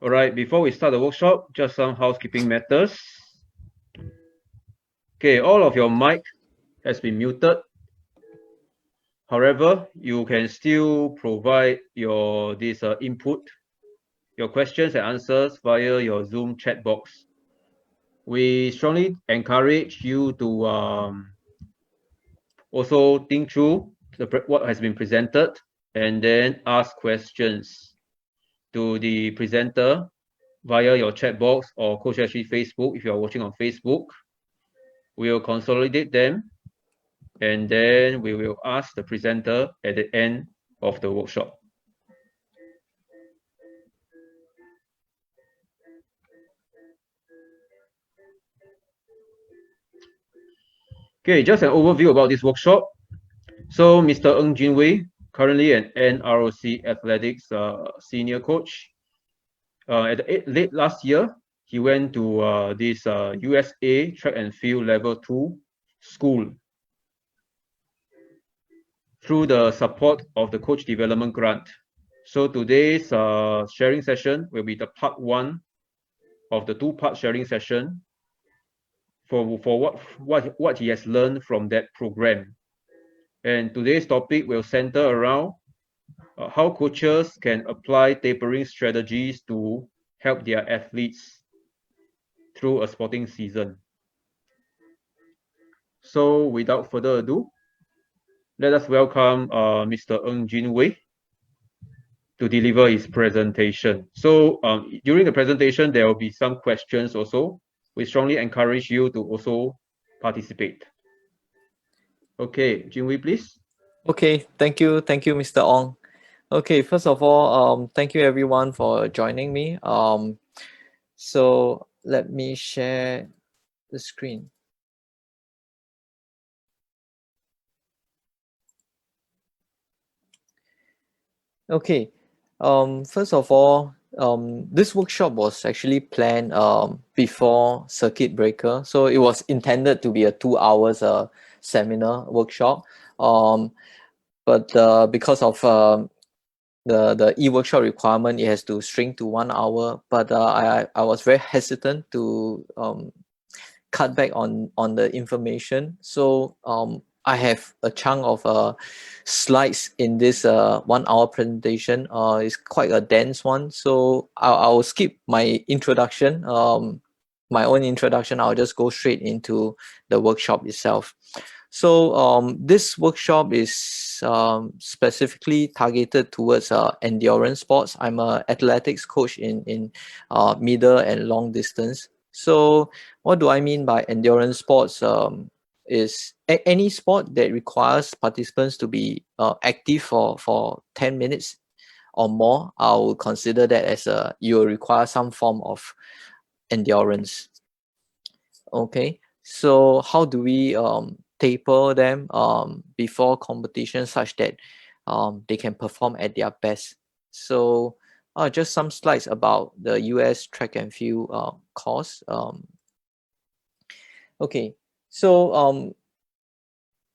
All right, before we start the workshop, just some housekeeping matters. Okay, all of your mic has been muted. However, you can still provide your input, your questions and answers via your Zoom chat box. We strongly encourage you to also think through what has been presented and then ask questions to the presenter via your chat box or CoachSG Facebook if you are watching on Facebook. We will consolidate them and then we will ask the presenter at the end of the workshop. Okay, just an overview about this workshop. So Mr. Ng Jinwei, currently an NROC Athletics senior coach. Late last year, he went to this USA Track and Field Level 2 school through the support of the Coach Development Grant. So today's sharing session will be the part 1 of the 2-part sharing session for what he has learned from that program. And today's topic will center around how coaches can apply tapering strategies to help their athletes through a sporting season. So without further ado, let us welcome Mr. Ng Jinwei to deliver his presentation. So during the presentation, there will be some questions also. We strongly encourage you to also participate. Okay, Jinwei, please. Okay, thank you, Mr. Ong. Okay, first of all, thank you everyone for joining me. So let me share the screen. Okay, first of all, this workshop was actually planned before circuit breaker, so it was intended to be a 2 hours seminar workshop. But because of the e-workshop requirement, it has to shrink to 1 hour. But I was very hesitant to cut back on the information, so I have a chunk of slides in this 1 hour presentation. It's quite a dense one, so I'll skip my introduction, my own introduction. I'll just go straight into the workshop itself. So this workshop is specifically targeted towards endurance sports. I'm an athletics coach in middle and long distance. So what do I mean by endurance sports? Is any sport that requires participants to be active for 10 minutes or more. I will consider that as you will require some form of endurance. Okay, so how do we taper them before competition such that they can perform at their best? So just some slides about the US track and field course. Okay, so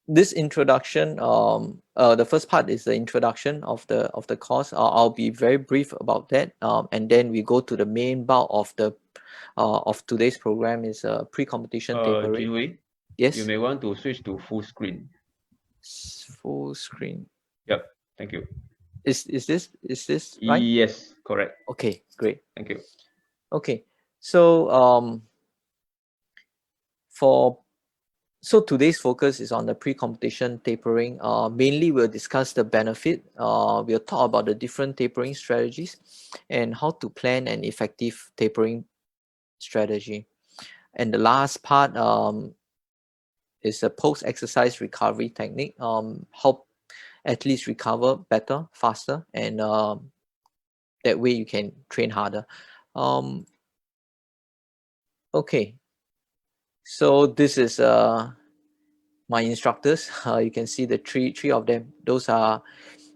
this introduction, the first part is the introduction of the course. I'll be very brief about that, and then we go to the main bulk of today's program is pre-competition tapering. Jinwei, Yes. you may want to switch to full screen. Full screen. Yep. Thank you. Is this right? Yes, correct. Okay, great. Thank you. Okay, so so today's focus is on the pre-competition tapering. Mainly we'll discuss the benefit. We'll talk about the different tapering strategies and how to plan an effective tapering strategy. And the last part is a post-exercise recovery technique. Help athletes recover better, faster, and that way you can train harder. Okay, so this is my instructors. You can see the three of them. Those are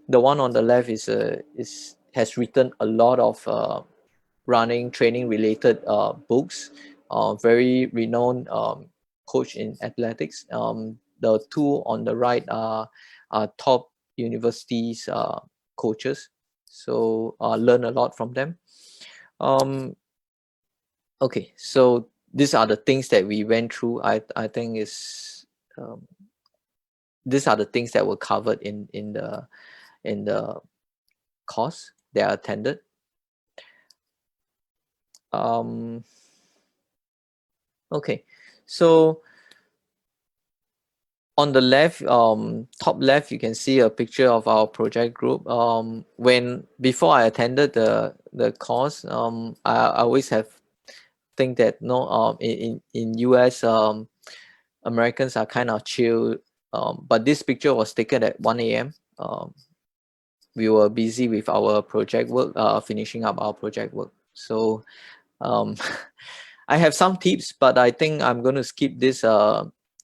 the one on the left has written a lot of running training related books. Very renowned coach in athletics. The two on the right are top universities coaches, so learn a lot from them. Okay, so these are the things that we went through. I think is these are the things that were covered in the course that I attended. Okay, so on the left, top left, you can see a picture of our project group. Before I attended the course, I always have think that in US, Americans are kind of chill. But this picture was taken at 1 a.m. We were busy with our project work, finishing up our project work. So I have some tips, but I think I'm going to skip this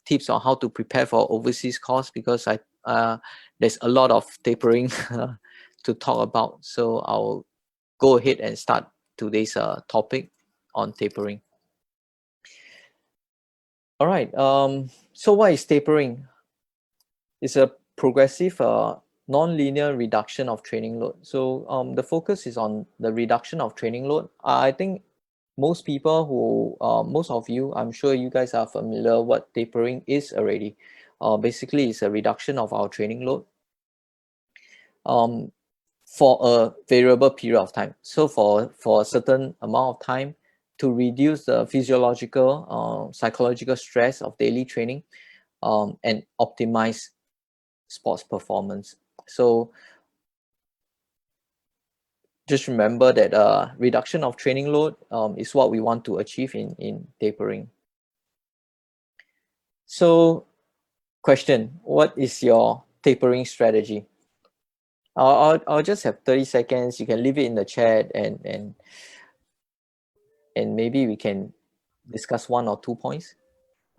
tips on how to prepare for overseas course because there's a lot of tapering to talk about. So I'll go ahead and start today's topic on tapering. All right. So what is tapering? It's a progressive non-linear reduction of training load. So the focus is on the reduction of training load. I think most people most of you, I'm sure you guys are familiar what tapering is already. Basically, it's a reduction of our training load for a variable period of time. So for a certain amount of time to reduce the physiological, psychological stress of daily training and optimize sports performance. So just remember that reduction of training load is what we want to achieve in tapering. So question, what is your tapering strategy? I'll just have 30 seconds. You can leave it in the chat and maybe we can discuss 1 or 2 points.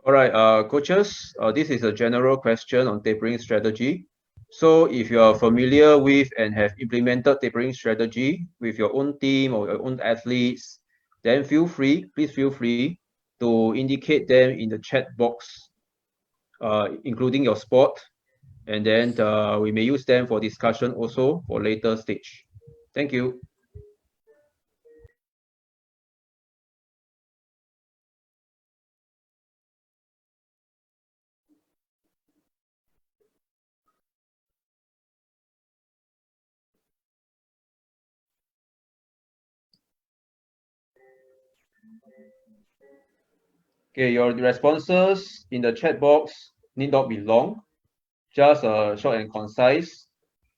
All right, coaches, this is a general question on tapering strategy. So if you are familiar with and have implemented tapering strategy with your own team or your own athletes, then please feel free to indicate them in the chat box, including your sport, and then we may use them for discussion also for later stage. Thank you. Okay, your responses in the chat box need not be long, just short and concise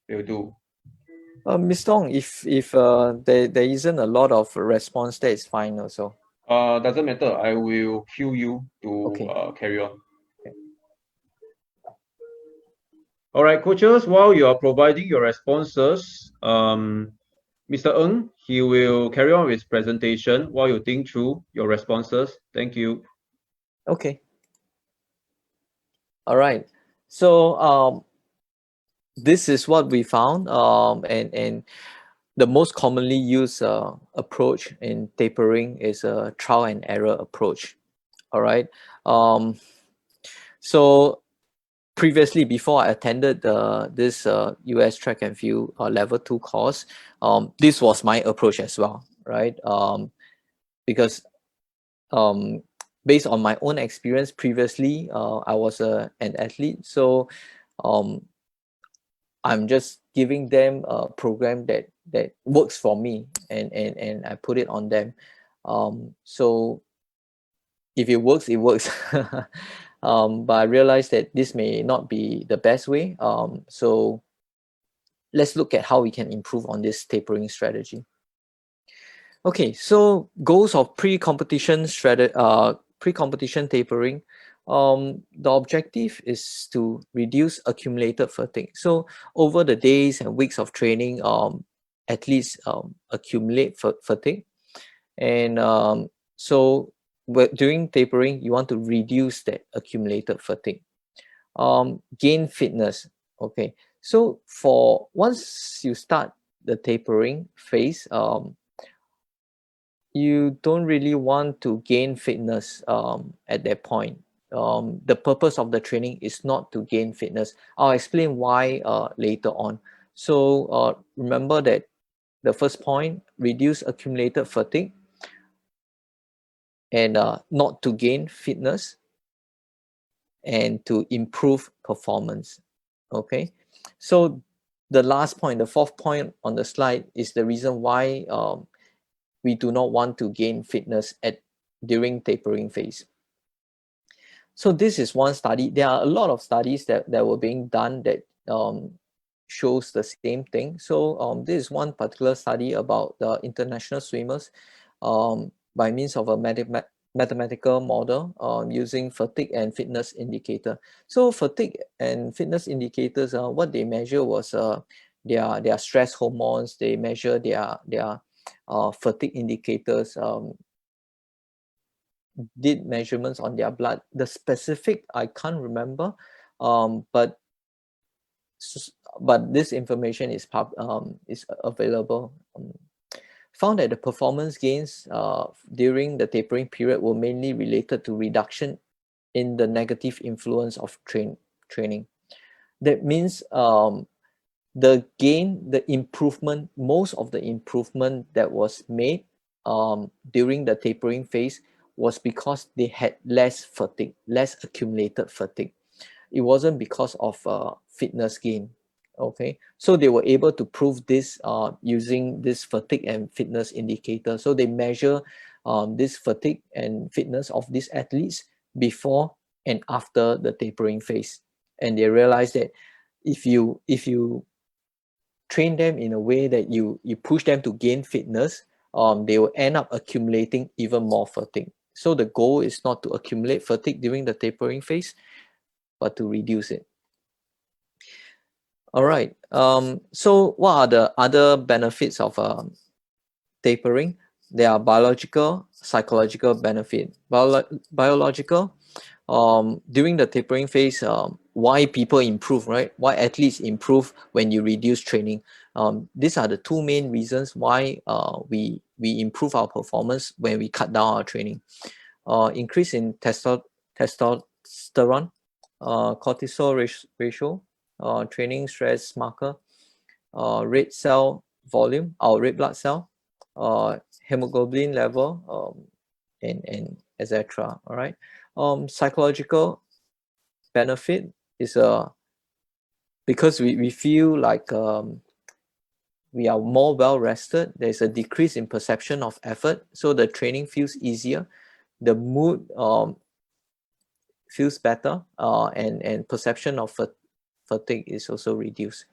will do. Ms. Tong, if there isn't a lot of response, that is fine also. Doesn't matter. I will cue you to Okay. carry on. Okay. All right, coaches, while you are providing your responses, Mr. Ng, he will carry on with his presentation while you think through your responses. Thank you. Okay. All right. So this is what we found, and the most commonly used approach in tapering is a trial and error approach. All right. So previously, before I attended this US track and field level 2 course, this was my approach as well, right? Because based on my own experience previously, I was an athlete, so I'm just giving them a program that works for me, and I put it on them. So if it works, it works. But I realized that this may not be the best way. So let's look at how we can improve on this tapering strategy. Okay, so goals of pre-competition tapering. The objective is to reduce accumulated fatigue. So over the days and weeks of training, athletes accumulate fatigue, and so during tapering, you want to reduce that accumulated fatigue. Gain fitness. Okay, so for once you start the tapering phase, you don't really want to gain fitness at that point. The purpose of the training is not to gain fitness. I'll explain why later on. So remember that the first point, reduce accumulated fatigue, and not to gain fitness, and to improve performance. Okay, so the last point, the fourth point on the slide, is the reason why we do not want to gain fitness during tapering phase. So this is one study. There are a lot of studies that were being done that shows the same thing. So this is one particular study about the international swimmers by means of a mathematical model using fatigue and fitness indicator. So fatigue and fitness indicators, what they measure was their stress hormones. They measure their fatigue indicators, did measurements on their blood. The specific I can't remember, but this information is available. Found that the performance gains during the tapering period were mainly related to reduction in the negative influence of training. That means the improvement, most of the improvement that was made during the tapering phase was because they had less fatigue, less accumulated fatigue. It wasn't because of fitness gain. Okay, so they were able to prove this using this fatigue and fitness indicator. So they measure this fatigue and fitness of these athletes before and after the tapering phase, and they realized that if you train them in a way that you push them to gain fitness, they will end up accumulating even more fatigue. So the goal is not to accumulate fatigue during the tapering phase, but to reduce it. All right. So what are the other benefits of tapering? There are biological, psychological benefit. Biological, during the tapering phase, why people improve, right? Why athletes improve when you reduce training. These are the two main reasons why we improve our performance when we cut down our training. Increase in testosterone, cortisol ratio, training stress marker, red cell volume, our red blood cell, hemoglobin level, and etc. All right. Psychological benefit is because we feel like we are more well rested. There's a decrease in perception of effort, so the training feels easier. The mood feels better, and perception of fatigue is also reduced.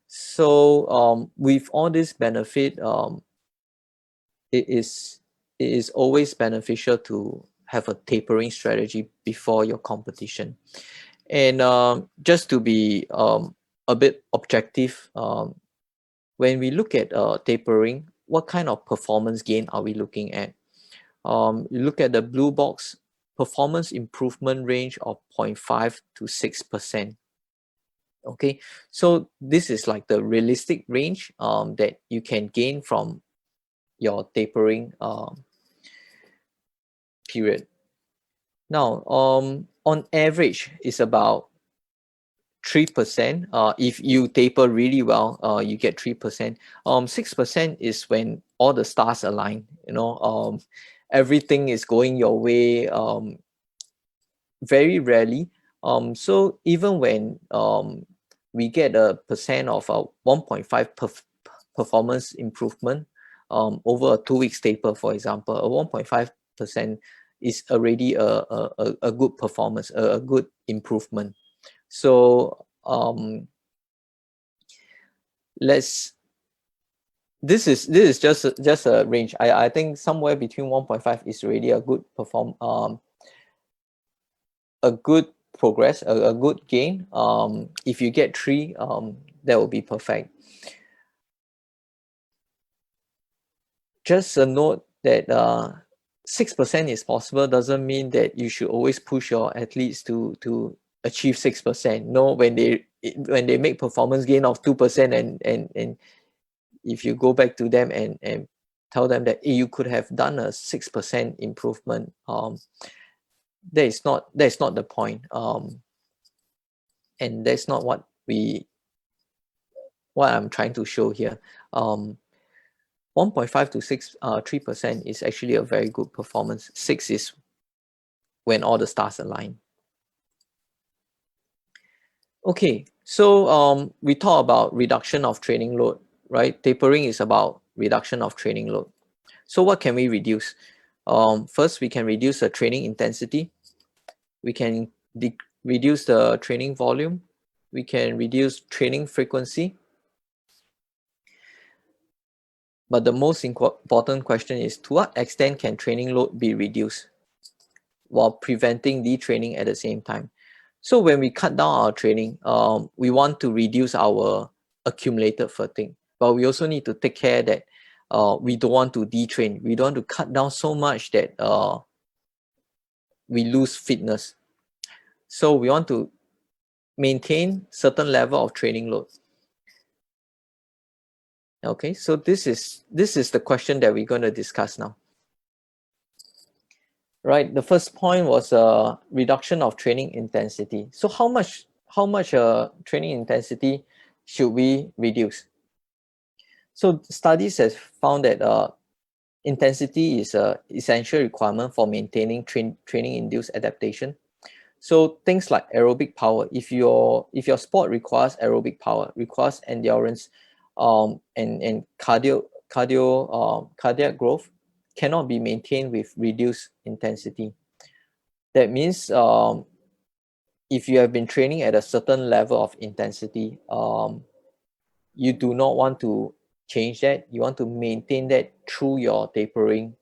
So with all this benefit, it is always beneficial to have a tapering strategy before your competition. And just to be a bit objective, when we look at tapering, what kind of performance gain are we looking at? You look at the blue box, performance improvement range of 0.5 to 6%. Okay, so this is like the realistic range that you can gain from your tapering period. Now, on average, it's about 3%. If you taper really well, you get 3%. 6% is when all the stars align. Everything is going your way. Very rarely. So even when we get a percent of 1.5 performance improvement over a 2 weeks taper, for example, a 1.5% is already a good performance, a good improvement. So this is just a range. I think somewhere between 1.5 is already a good a good progress, a good gain. If you get 3, that will be perfect. Just a note that 6% is possible doesn't mean that you should always push your athletes to achieve 6%. No, when they make performance gain of 2% and if you go back to them and tell them that you could have done a 6% improvement, that is not the point, and that's not what I'm trying to show here. 1.5 to 3% is actually a very good performance. 6 is when all the stars align. Okay, so we talk about reduction of training load, right? Tapering is about reduction of training load. So what can we reduce? First, we can reduce the training intensity. We can reduce the training volume. We can reduce training frequency. But the most important question is, to what extent can training load be reduced while preventing detraining at the same time? So when we cut down our training, we want to reduce our accumulated fatigue, but we also need to take care that we don't want to detrain. We don't want to cut down so much that we lose fitness. So we want to maintain certain level of training load. Okay, so this is the question that we're going to discuss now. Right, the first point was reduction of training intensity. So how much training intensity should we reduce? So studies have found that intensity is an essential requirement for maintaining training-induced adaptation. So things like aerobic power, if your sport requires aerobic power, requires endurance, and cardiac growth, cannot be maintained with reduced intensity. That means if you have been training at a certain level of intensity, you do not want to change that. You want to maintain that through your tapering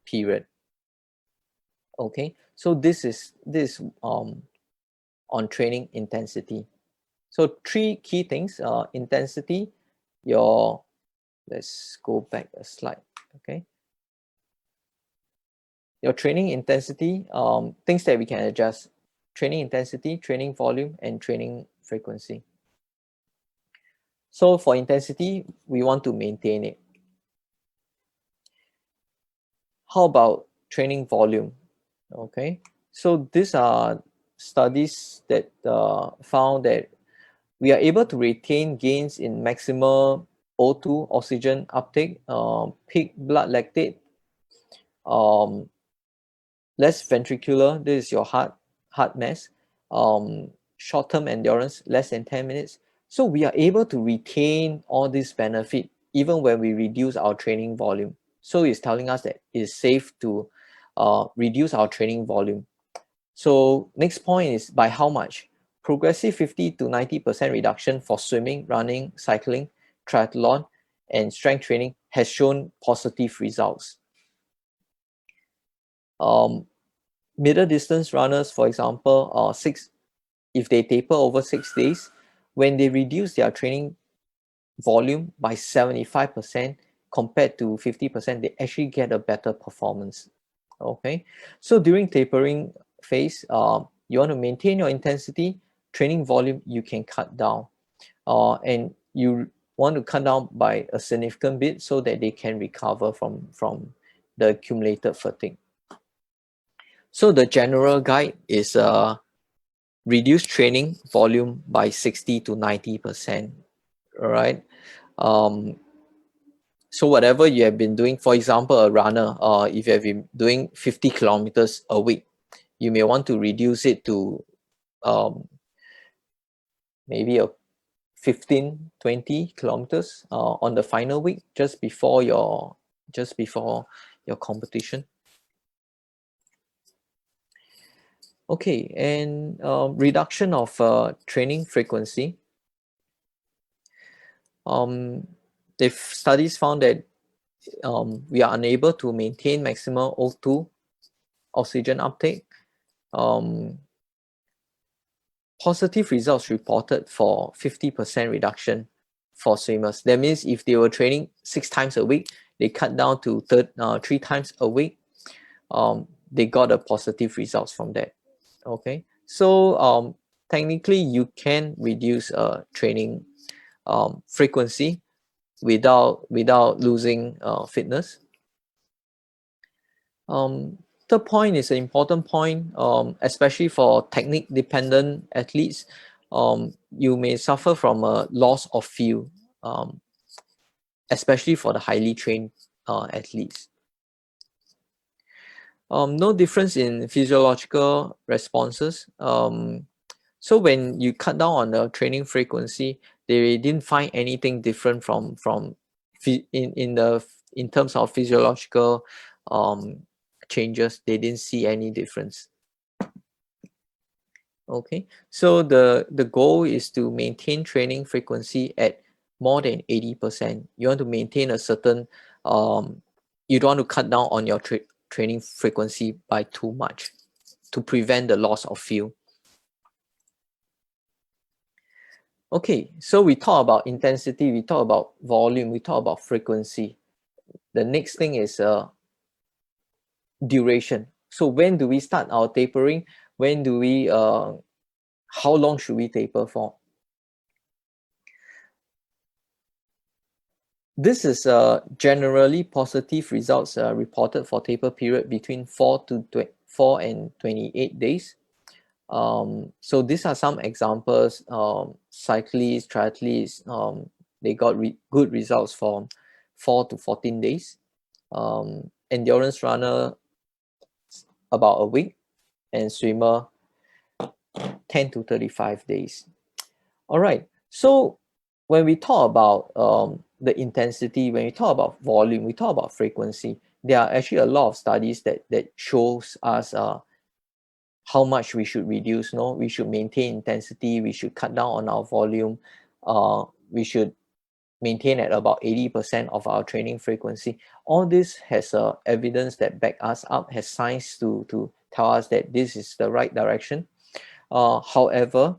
period. Okay, so this is on training intensity. So 3 key things: intensity, let's go back a slide. Okay, your training intensity, things that we can adjust: training intensity, training volume, and training frequency. So for intensity, we want to maintain it. How about training volume? Okay, so these are studies that found that we are able to retain gains in maximal O2 oxygen uptake, peak blood lactate, less ventricular, this is your heart mass, short-term endurance, less than 10 minutes. So we are able to retain all this benefit even when we reduce our training volume. So it's telling us that it's safe to reduce our training volume. So next point is by how much? Progressive 50 to 90% reduction for swimming, running, cycling, triathlon, and strength training has shown positive results. Middle distance runners, for example, if they taper over 6 days, when they reduce their training volume by 75% compared to 50%, they actually get a better performance. Okay, so during tapering phase, you want to maintain your intensity, training volume you can cut down, and you want to cut down by a significant bit so that they can recover from the accumulated fatigue. So the general guide is reduce training volume by 60 to 90%. All right. So whatever you have been doing, for example, a runner, if you have been doing 50 kilometers a week, you may want to reduce it to maybe a 15, 20 kilometers on the final week, just before your competition. Okay, and reduction of training frequency. Studies found that we are unable to maintain maximal O2 oxygen uptake. Positive results reported for 50% reduction for swimmers. That means if they were training 6 times a week, they cut down to 3 times a week. They got a positive results from that. Okay, so technically you can reduce training frequency without losing fitness. The point is an important point, especially for technique dependent athletes. You may suffer from a loss of feel, especially for the highly trained athletes. No difference in physiological responses. So when you cut down on the training frequency, they didn't find anything different in terms of physiological changes. They didn't see any difference. Okay, so the goal is to maintain training frequency at more than 80%. You want to maintain a certain you don't want to cut down on your training frequency by too much to prevent the loss of feel. Okay, so we talk about intensity, we talk about volume, we talk about frequency. The next thing is duration. So when do we start our tapering? When do we, how long should we taper for? This is generally positive results reported for taper period between 4 and 28 days. So these are some examples. Cyclists, triathletes, they got good results from 4 to 14 days. Endurance runner, about a week, and swimmer, 10 to 35 days. All right, so when we talk about the intensity, when we talk about volume, we talk about frequency, there are actually a lot of studies that shows us how much we should reduce. No, we should maintain intensity, we should cut down on our volume, we should maintain at about 80% of our training frequency. All this has evidence that back us up, has science to tell us that this is the right direction. However,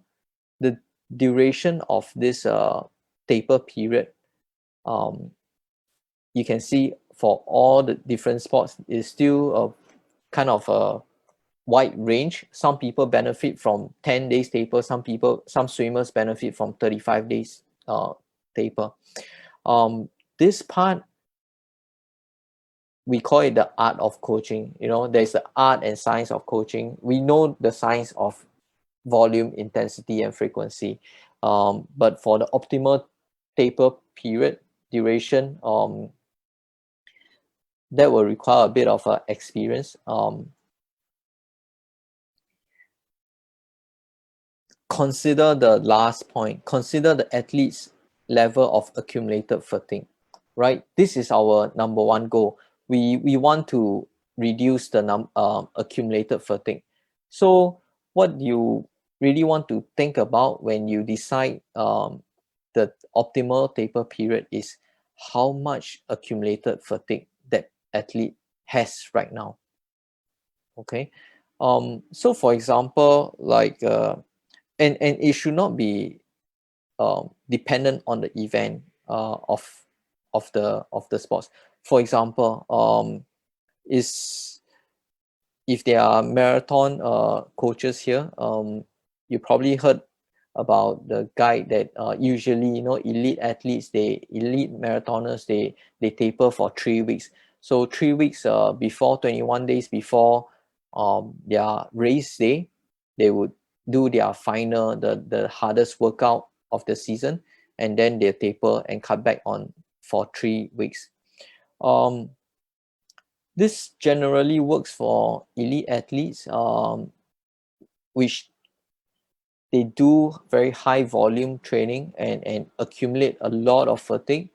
the duration of this taper period, you can see for all the different sports is still a kind of a wide range. Some people benefit from 10 days taper, some swimmers benefit from 35 days taper. This part, we call it the art of coaching. You know, there's the art and science of coaching. We know the science of volume, intensity, and frequency, but for the optimal taper period duration, that will require a bit of experience. Consider the last point. Consider the athlete's level of accumulated fatigue, right? This is our number one goal. We want to reduce the accumulated fatigue. So what you really want to think about when you decide the optimal taper period is how much accumulated fatigue that athlete has right now. Okay, so for example, like and it should not be dependent on the event of the sports. For example, is if there are marathon coaches here, you probably heard about the guide that usually, you know, elite marathoners, they taper for 3 weeks. So 3 weeks before, 21 days before their race day, they would do their final, the hardest workout of the season, and then they taper and cut back on for 3 weeks. This generally works for elite athletes, which they do very high volume training and accumulate a lot of fatigue.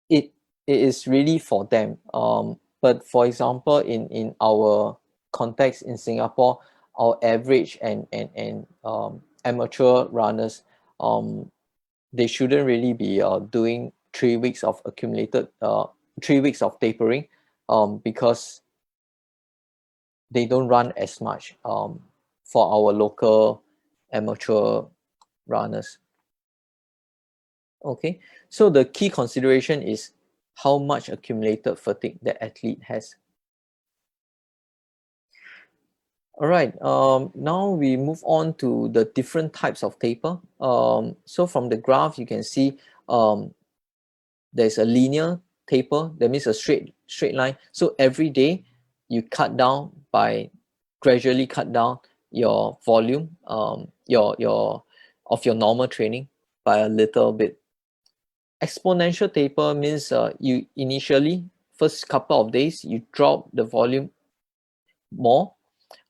It is really for them. But for example, in our context in Singapore, our average and amateur runners, they shouldn't really be doing 3 weeks of accumulated 3 weeks of tapering, because they don't run as much for our local amateur runners. Okay, so the key consideration is how much accumulated fatigue the athlete has. All right, now we move on to the different types of taper. So from the graph, you can see there's a linear taper, that means a straight line. So every day you cut down by gradually cut down your volume, your of your normal training by a little bit. exponential taper means you initially, first couple of days, you drop the volume more,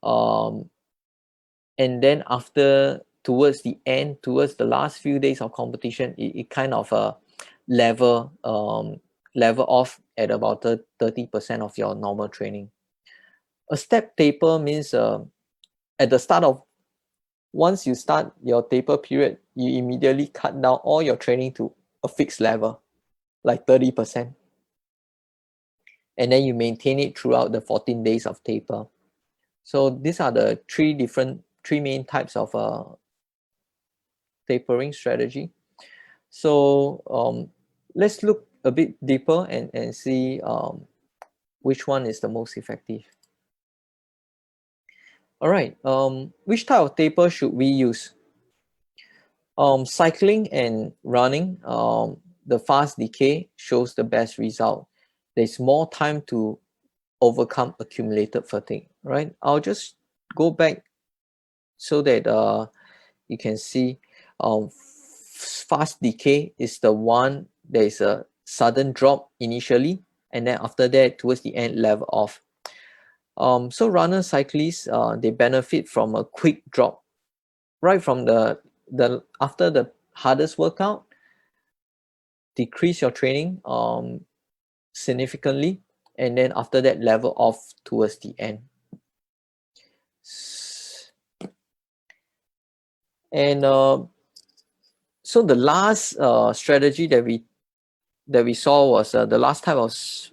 and then after, towards the end, towards the last few days of competition, it kind of level off at about 30% of your normal training. A step taper means at the start of, once you start your taper period, you immediately cut down all your training to a fixed level, like 30%. And then you maintain it throughout the 14 days of taper. So these are the three main types of tapering strategy. So let's look a bit deeper and see which one is the most effective. All right, which type of taper should we use? Cycling and running, the fast decay shows the best result. There's more time to overcome accumulated fatigue, right? I'll just go back so that you can see fast decay is the one there is a sudden drop initially, and then after that, towards the end, level off. So runners, cyclists, they benefit from a quick drop right from the after the hardest workout. Decrease your training significantly, and then after that, level off towards the end. And so the last strategy that we saw was the last type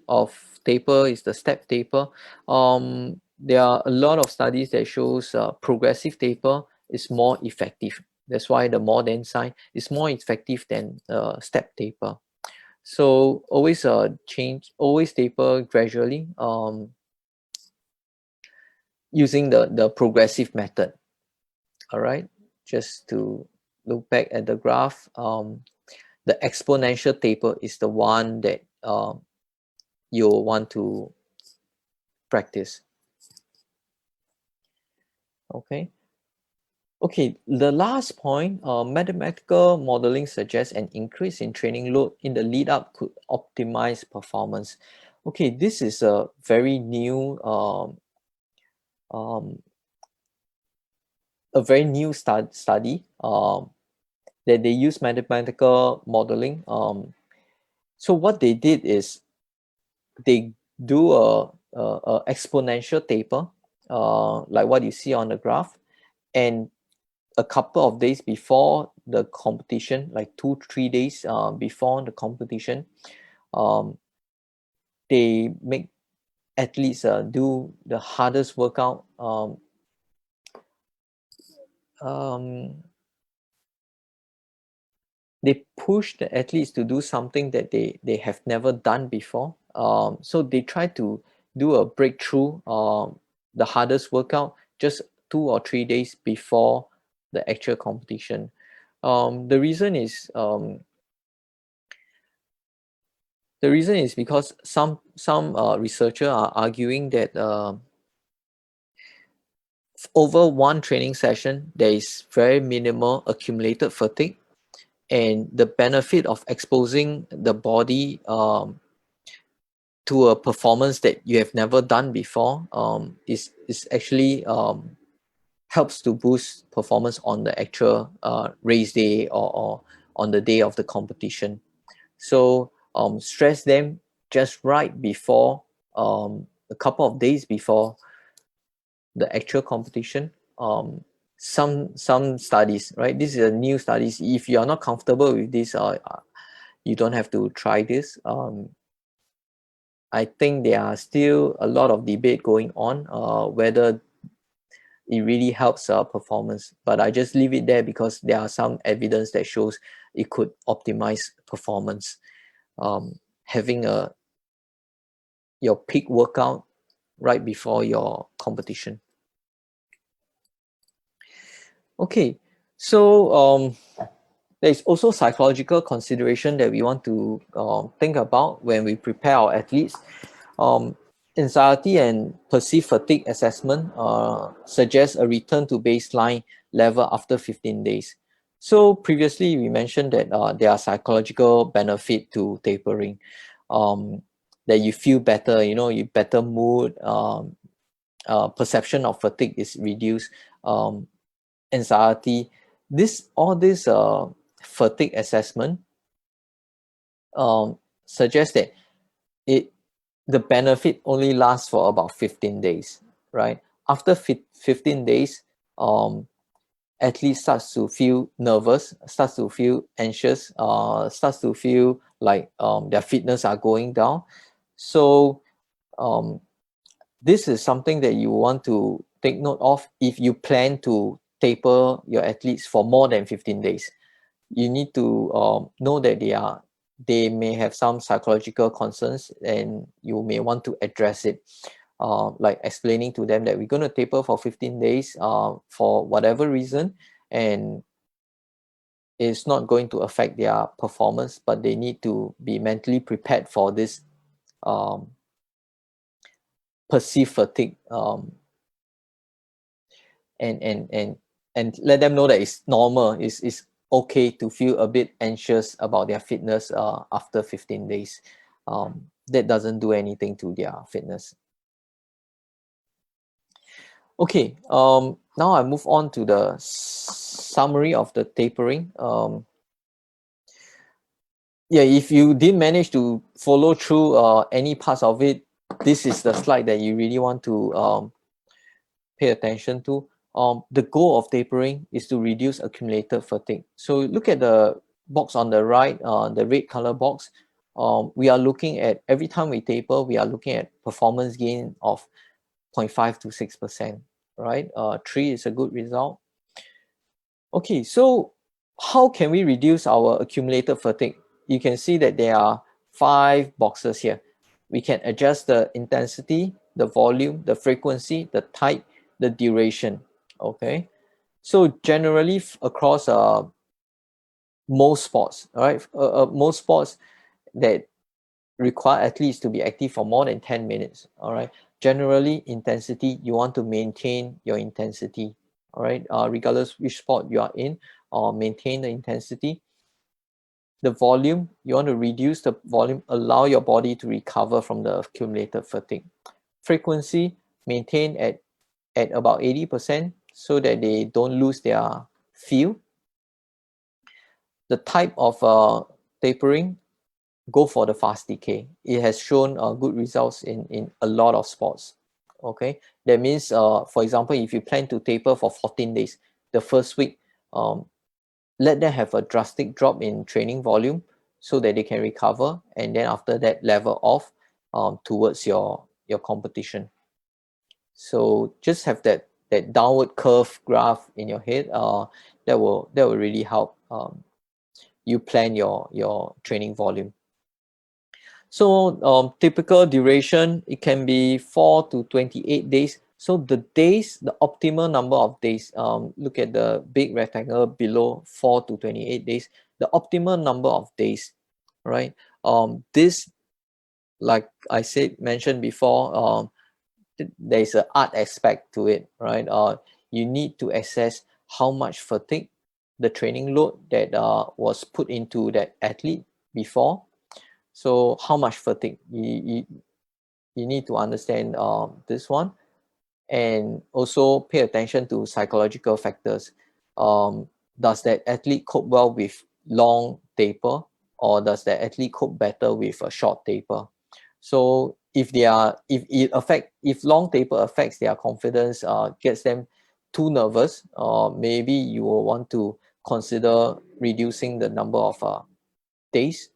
of taper is the step taper. There are a lot of studies that shows progressive taper is more effective. That's why the more than sign is more effective than step taper. So always always taper gradually using the progressive method. All right, just to look back at the graph, the exponential taper is the one that you'll want to practice. Okay. Okay, the last point, mathematical modeling suggests an increase in training load in the lead up could optimize performance. Okay, this is a very new study that they use mathematical modeling. So what they did is they do a exponential taper, like what you see on the graph, and a couple of days before the competition, like 2-3 days before the competition, they make athletes do the hardest workout. They push the athletes to do something that they have never done before. So they try to do a breakthrough, the hardest workout, just 2 or 3 days before the actual competition. The reason is because some researchers are arguing that over one training session, there is very minimal accumulated fatigue, and the benefit of exposing the body to a performance that you have never done before is actually helps to boost performance on the actual race day or on the day of the competition. So stress them just right before, a couple of days before the actual competition. Some studies, right? This is a new studies. If you are not comfortable with this, you don't have to try this. I think there are still a lot of debate going on whether it really helps performance, but I just leave it there because there are some evidence that shows it could optimize performance. Having your peak workout right before your competition. Okay, so there's also psychological consideration that we want to think about when we prepare our athletes. Anxiety and perceived fatigue assessment suggests a return to baseline level after 15 days. So previously we mentioned that there are psychological benefit to tapering, that you feel better, you better mood, perception of fatigue is reduced, anxiety. All this fatigue assessment suggests that it the benefit only lasts for about 15 days, right? After 15 days, athlete starts to feel nervous, starts to feel anxious, starts to feel like their fitness are going down. So um, this is something that you want to take note of if you plan to taper your athletes for more than 15 days. You need to know that they may have some psychological concerns, and you may want to address it, like explaining to them that we're going to taper for 15 days for whatever reason, and it's not going to affect their performance, but they need to be mentally prepared for this um, perceived fatigue, and let them know that it's normal, it's okay to feel a bit anxious about their fitness after 15 days. That doesn't do anything to their fitness. Okay, now I move on to the summary of the tapering. Yeah, if you didn't manage to follow through any parts of it, this is the slide that you really want to pay attention to. The goal of tapering is to reduce accumulated fatigue. So look at the box on the right, the red color box. We are looking at, every time we taper, we are looking at performance gain of 0.5 to 6%, right? 3 is a good result. Okay, so how can we reduce our accumulated fatigue? You can see that there are 5 boxes here. We can adjust the intensity, the volume, the frequency, the type, the duration. Okay, so generally across most sports, all right, most sports that require athletes to be active for more than 10 minutes, all right, generally intensity, you want to maintain your intensity, all right, regardless which sport you are in, or maintain the intensity. The volume, you want to reduce the volume, allow your body to recover from the accumulated fatigue. Frequency, maintain at about 80% so that they don't lose their feel. The type of tapering, go for the fast decay. It has shown good results in a lot of sports. Okay, that means, for example, if you plan to taper for 14 days, the first week, let them have a drastic drop in training volume so that they can recover, and then after that level off towards your competition. So just have that downward curve graph in your head. That will really help you plan your training volume. So typical duration, it can be 4 to 28 days. So the days, the optimal number of days, look at the big rectangle below, 4 to 28 days, the optimal number of days, right? This, like I mentioned before, there's an art aspect to it, right? You need to assess how much fatigue, the training load that was put into that athlete before. So how much fatigue, you need to understand this one, and also pay attention to psychological factors. Does that athlete cope well with long taper, or does that athlete cope better with a short taper? So if long taper affects their confidence, gets them too nervous, maybe you will want to consider reducing the number of days,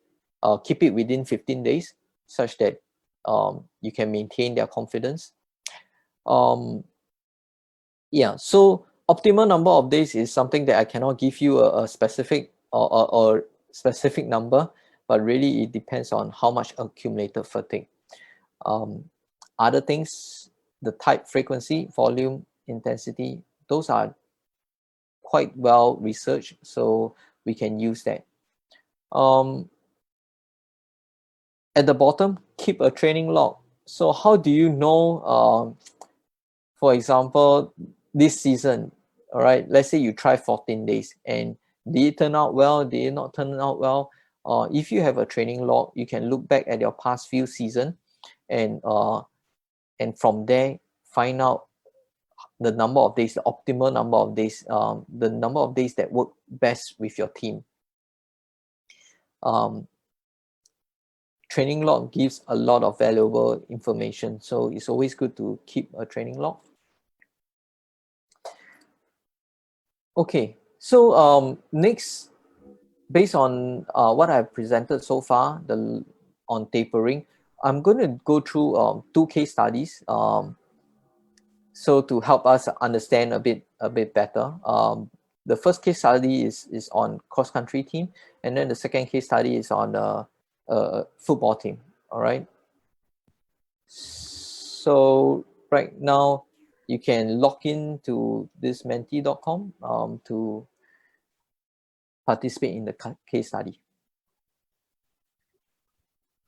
keep it within 15 days, such that you can maintain their confidence. Yeah, so optimal number of days is something that I cannot give you a specific or specific number, but really it depends on how much accumulated fatigue. Other things, the type, frequency, volume, intensity, those are quite well researched, so we can use that. At the bottom, keep a training log. So how do you know, for example, this season, all right, let's say you try 14 days and Did it turn out well? Did it not turn out well? If you have a training log, you can look back at your past few seasons and from there find out the number of days, the optimal number of days, the number of days that work best with your team. Training log gives a lot of valuable information, so it's always good to keep a training log. Okay, so next, based on what I've presented so far, on tapering, I'm going to go through 2 case studies. So to help us understand a bit better. The first case study is on cross country team, and then the second case study is on a football team. All right. So right now you can log in to this menti.com to participate in the case study.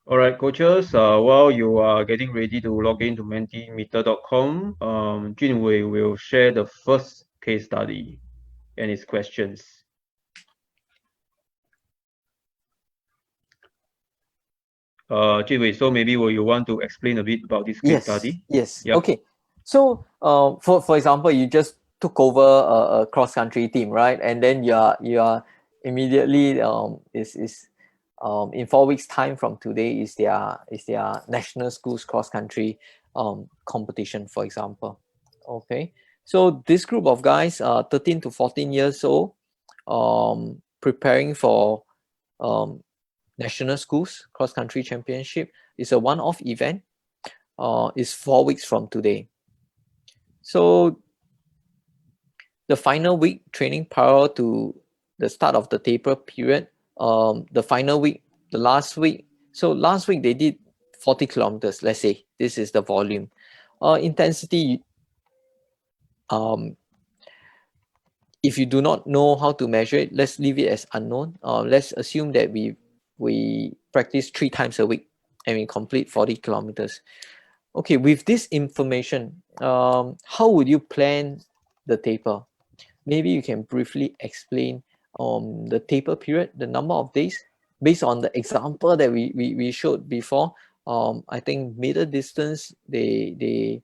All right, coaches, while you are getting ready to log in to mentimeter.com, Junwei will share the first case study and its questions. Junwei, so maybe will you want to explain a bit about this case study? Yes. Yep. Okay. So for example, you just took over a cross country team, right? And then you are immediately in 4 weeks time from today is their national schools cross country competition, for example. Okay. So this group of guys are 13 to 14 years old, preparing for national schools cross country championship. It's a one-off event. Is 4 weeks from today. So the final week training prior to the start of the taper period, the final week, the last week. So last week they did 40 kilometers. Let's say this is the volume. Intensity, if you do not know how to measure it, let's leave it as unknown. Let's assume that we practice 3 times a week and we complete 40 kilometers. Okay, with this information, how would you plan the taper? Maybe you can briefly explain the taper period, the number of days, based on the example that we showed before. I think middle distance, they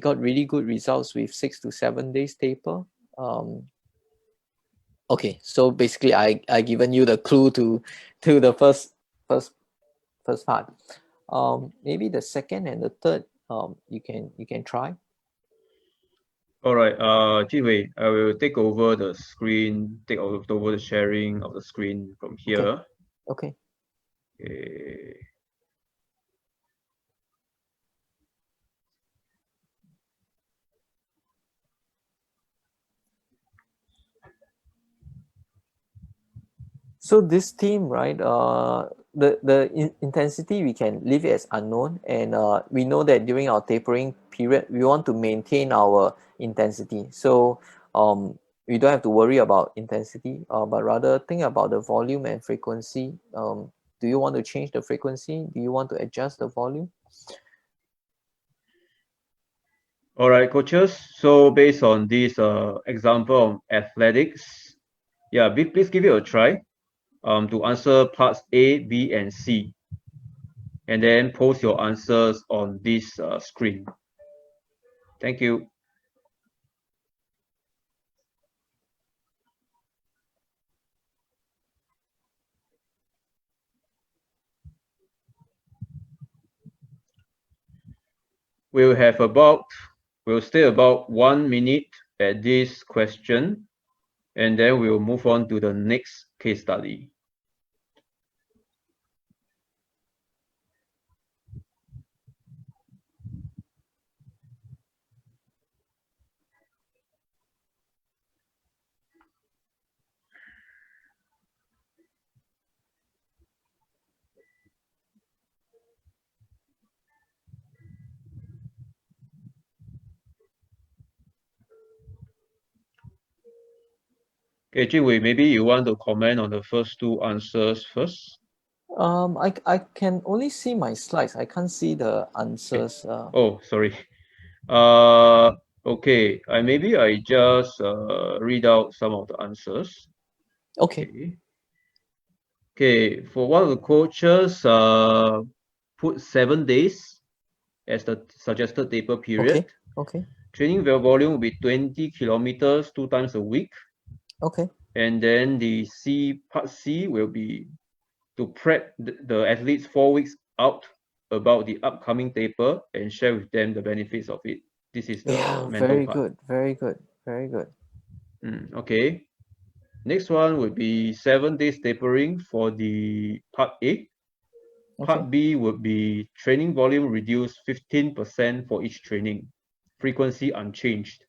got really good results with 6 to 7 days taper. Okay, so basically I given you the clue to the first part. Maybe the second and the third, you can try. All right, Jiwei, I will take over the screen, take over the sharing of the screen from here. Okay. Okay. So this team, right? The intensity we can leave it as unknown, and we know that during our tapering period, we want to maintain our intensity. So we don't have to worry about intensity, but rather think about the volume and frequency. Do you want to change the frequency? Do you want to adjust the volume? All right, coaches. So based on this example of athletics, yeah, please give it a try. To answer parts A, B, and C, and then post your answers on this screen. Thank you. We'll stay about 1 minute at this question, and then we'll move on to the next case study. Okay, Jinwei, maybe you want to comment on the first 2 answers first? I can only see my slides. I can't see the answers. Oh, sorry. Okay, maybe I just read out some of the answers. Okay. Okay, for one of the coaches, put 7 days as the suggested taper period. Okay. Training volume will be 20 kilometers 2 times a week. Okay. And then the part C will be to prep the athletes 4 weeks out about the upcoming taper and share with them the benefits of it. This is the Yeah, mental very part. good. Very good. Very good. Okay. Next one would be 7 days tapering for the part A. Okay. Part B would be training volume reduced 15% for each training, frequency unchanged.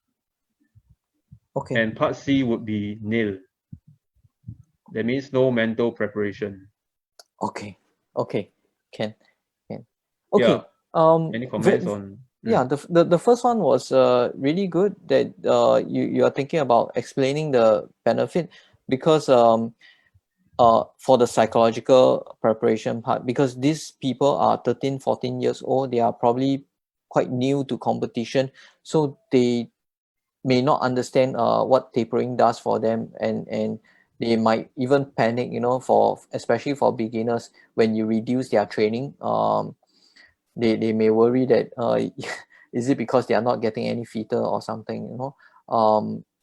Okay. And part C would be nil. That means no mental preparation. Okay. Okay. Can. Okay. Yeah. Any comments on? Yeah, the first one was really good that you are thinking about explaining the benefit, because for the psychological preparation part, because these people are 13, 14 years old, they are probably quite new to competition, so they may not understand what tapering does for them, and they might even panic, for especially for beginners. When you reduce their training, they may worry that is it because they are not getting any fitter or something,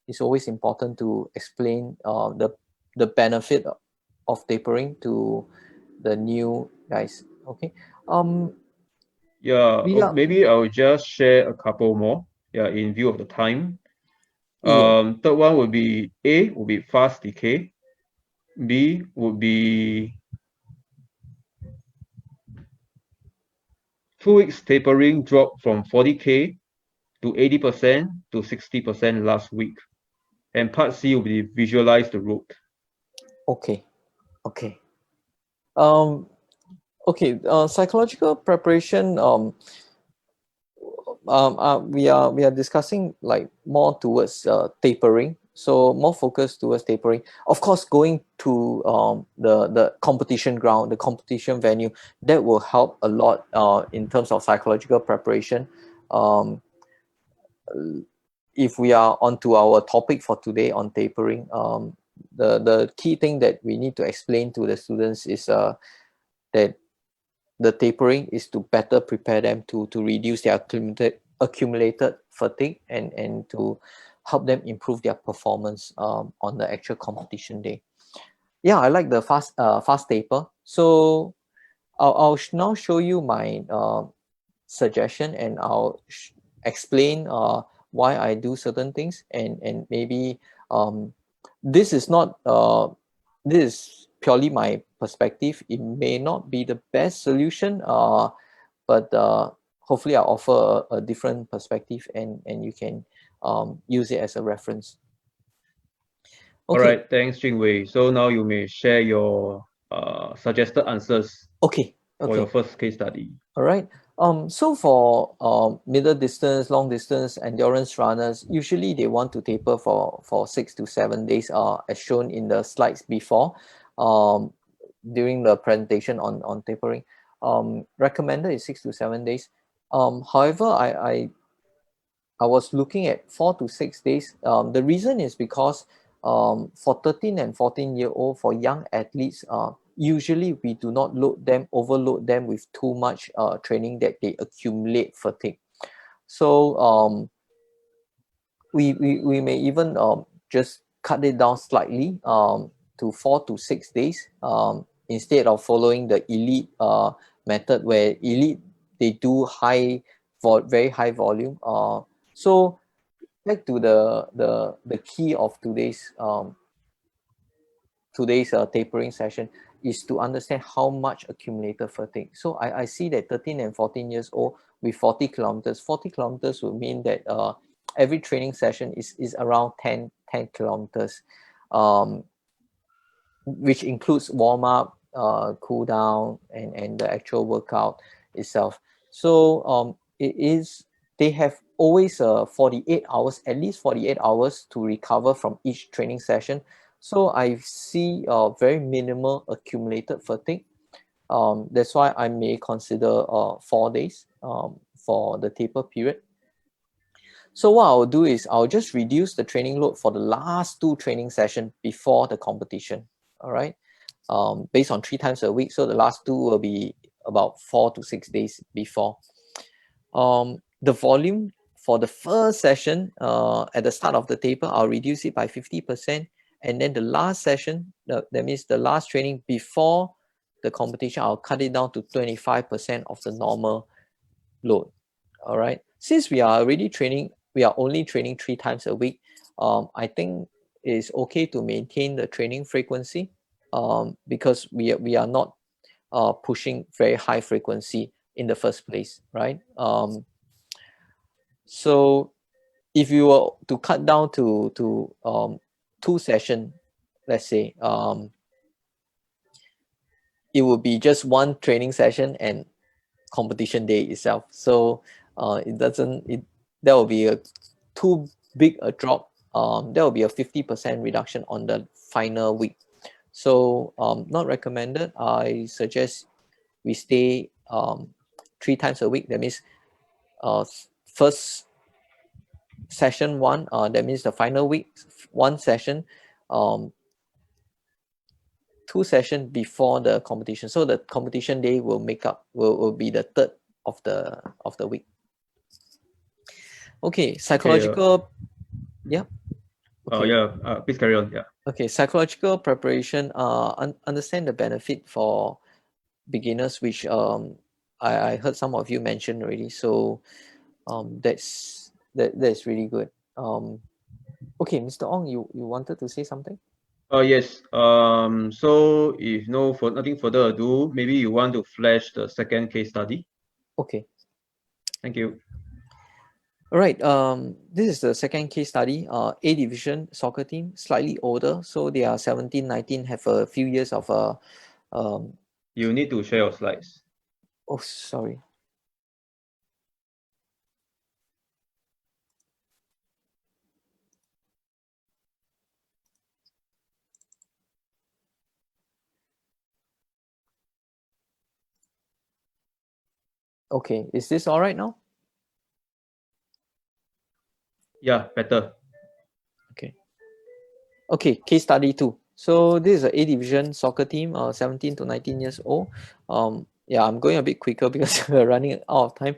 it's always important to explain the benefit of tapering to the new guys. Okay. Yeah, we are maybe I'll just share a couple more. Yeah, in view of the time. Yeah. Third one would be A would be fast decay. B would be 2 weeks tapering drop from 40K to 80% to 60% last week. And part C will be visualize the route. Okay. Okay. Okay. Psychological preparation. We are discussing like more towards tapering, so more focused towards tapering. Of course, going to the competition ground, the competition venue, that will help a lot in terms of psychological preparation. Um, if we are onto our topic for today on tapering, the key thing that we need to explain to the students is that the tapering is to better prepare them to reduce their accumulated fatigue, and to help them improve their performance on the actual competition day. Yeah, I like the fast taper. So I'll now show you my suggestion, and I'll explain why I do certain things, and maybe um, this is not this is purely my perspective. It may not be the best solution, but hopefully I'll offer a different perspective, and you can use it as a reference. All Okay. right, thanks, Jingwei. So now you may share your suggested answers Okay. for your Okay. first case study. All right. So for middle distance, long distance endurance runners, usually they want to taper for 6 to 7 days, as shown in the slides before, during the presentation on tapering. Recommended is 6 to 7 days. However, I was looking at 4 to 6 days. The reason is because for 13 and 14-year-old, for young athletes, usually we do not overload them with too much training that they accumulate fatigue. So we may even just cut it down slightly to 4 to 6 days, instead of following the elite method, where elite, they do very high volume. So back to the key of today's tapering session is to understand how much accumulated fatigue. So I see that 13 and 14 years old with 40 kilometers. 40 kilometers would mean that every training session is around 10 kilometers, which includes warm up, cool down, and the actual workout itself. So they have always 48 hours, at least 48 hours to recover from each training session. So I see very minimal accumulated fatigue. That's why I may consider 4 days for the taper period. So what I'll do is I'll just reduce the training load for the last 2 training sessions before the competition. All right. Based on 3 times a week. So the last 2 will be about 4 to 6 days before. The volume for the first session at the start of the taper, I'll reduce it by 50%. And then the last session, that means the last training before the competition, I'll cut it down to 25% of the normal load. All right. Since we are already training, we are only training 3 times a week. I think it's okay to maintain the training frequency because we are not pushing very high frequency in the first place, right? So if you were to cut down to 2 sessions, let's say, it would be just 1 training session and competition day itself. So that will be a too big a drop. That will be a 50% reduction on the final week. So not recommended. I suggest we stay 3 times a week. That means first session 1, that means the final week 1 session, 2 sessions before the competition. So the competition day will be the third of the week. Okay, psychological. Yeah. Okay. Please carry on. Yeah. Okay, psychological preparation. Understand the benefit for beginners, which I heard some of you mention already. So that's really good. Okay, Mr. Ong, you wanted to say something? Yes. So if nothing further ado, maybe you want to flash the second case study. Okay. Thank you. All right. This is the second case study. A division soccer team, slightly older, so they are 17, 19, have a few years of You need to share your slides. Oh, sorry. Okay, is this all right now? Yeah, better. Okay. Okay, case study 2. So this is a A division soccer team, 17 to 19 years old. Yeah, I'm going a bit quicker because we're running out of time.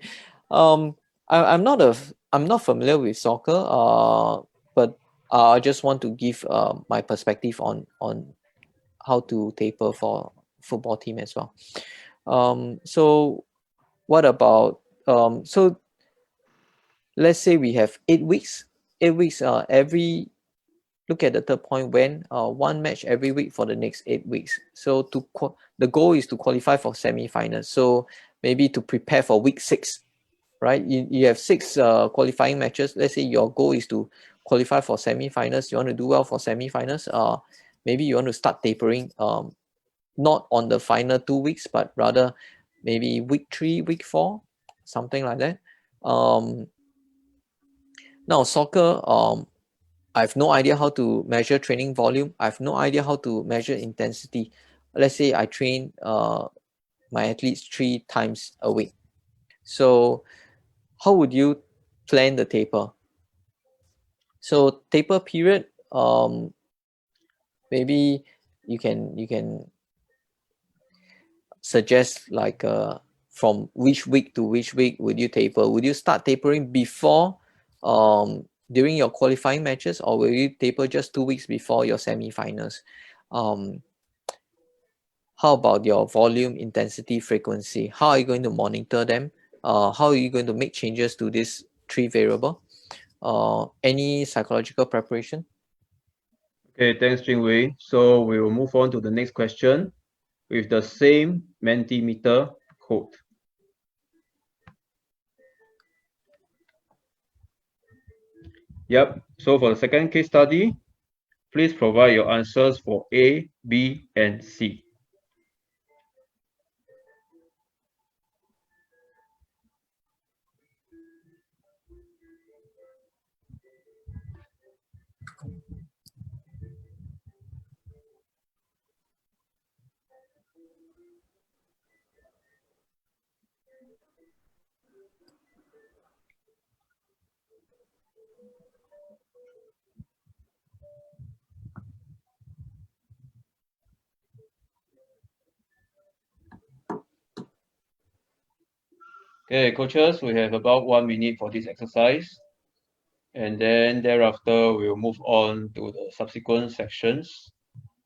I'm not familiar with soccer, but I just want to give my perspective on how to taper for football team as well. So what about so let's say we have 8 weeks. 8 weeks, every look at the third point, when 1 match every week for the next 8 weeks. So the goal is to qualify for semi-finals. So maybe to prepare for week 6, right? You have 6 qualifying matches. Let's say your goal is to qualify for semi-finals. You want to do well for semi-finals. Maybe you want to start tapering, not on the final 2 weeks, but rather maybe week 3, week 4, something like that. Now soccer, I have no idea how to measure training volume. I have no idea how to measure intensity. Let's say I train my athletes 3 times a week. So how would you plan the taper? So taper period, maybe you can suggest like from which week to which week would you taper? Would you start tapering before during your qualifying matches, or will you taper just 2 weeks before your semi-finals? How about your volume, intensity, frequency? How are you going to monitor them? How are you going to make changes to this 3 variable? Any psychological preparation? Okay, thanks, Jingwei. So we will move on to the next question with the same Mentimeter code. Yep. So for the second case study, please provide your answers for A, B, and C. Okay, coaches, we have about 1 minute for this exercise. And then thereafter, we'll move on to the subsequent sections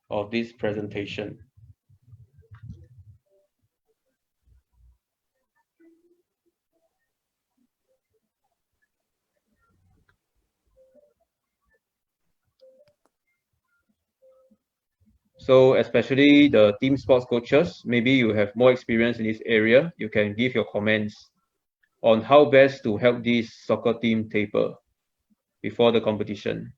of this presentation. So especially the team sports coaches, maybe you have more experience in this area. You can give your comments on how best to help this soccer team taper before the competition.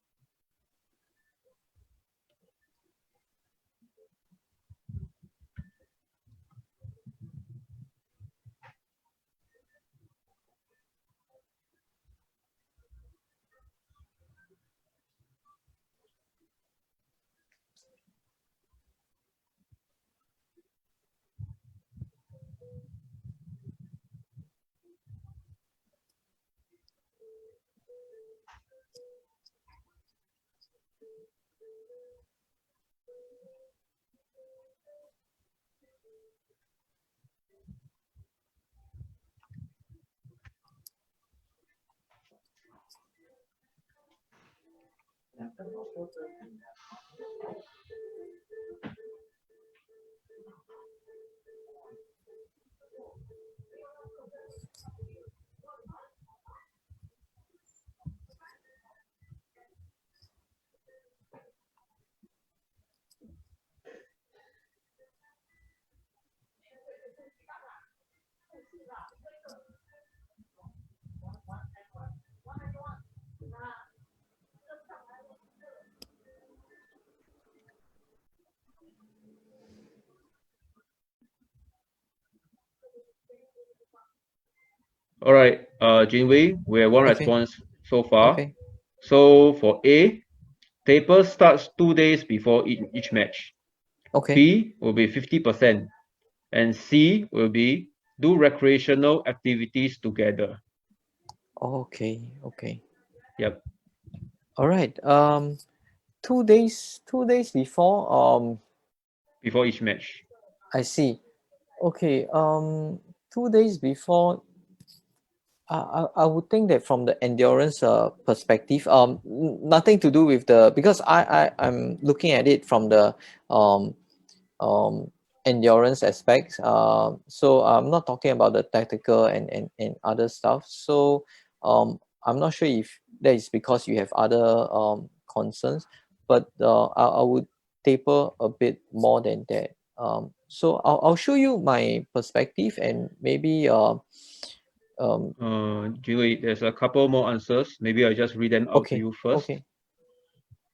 All right, Jinwei, we have one Okay. response so far. Okay. So for A, taper starts 2 days before each match. Okay. B will be 50%, and C will be do recreational activities together. Okay. Okay. Yep. All right. 2 days before. Before each match. I see. Okay. 2 days before. I would think that from the endurance perspective, nothing to do with the, because I'm looking at it from the um um endurance aspects. So I'm not talking about the tactical and other stuff. So I'm not sure if that is because you have other concerns, but I would taper a bit more than that. So I'll show you my perspective, and maybe Jinwei, there's a couple more answers. Maybe I'll just read them out to okay. you first. Okay.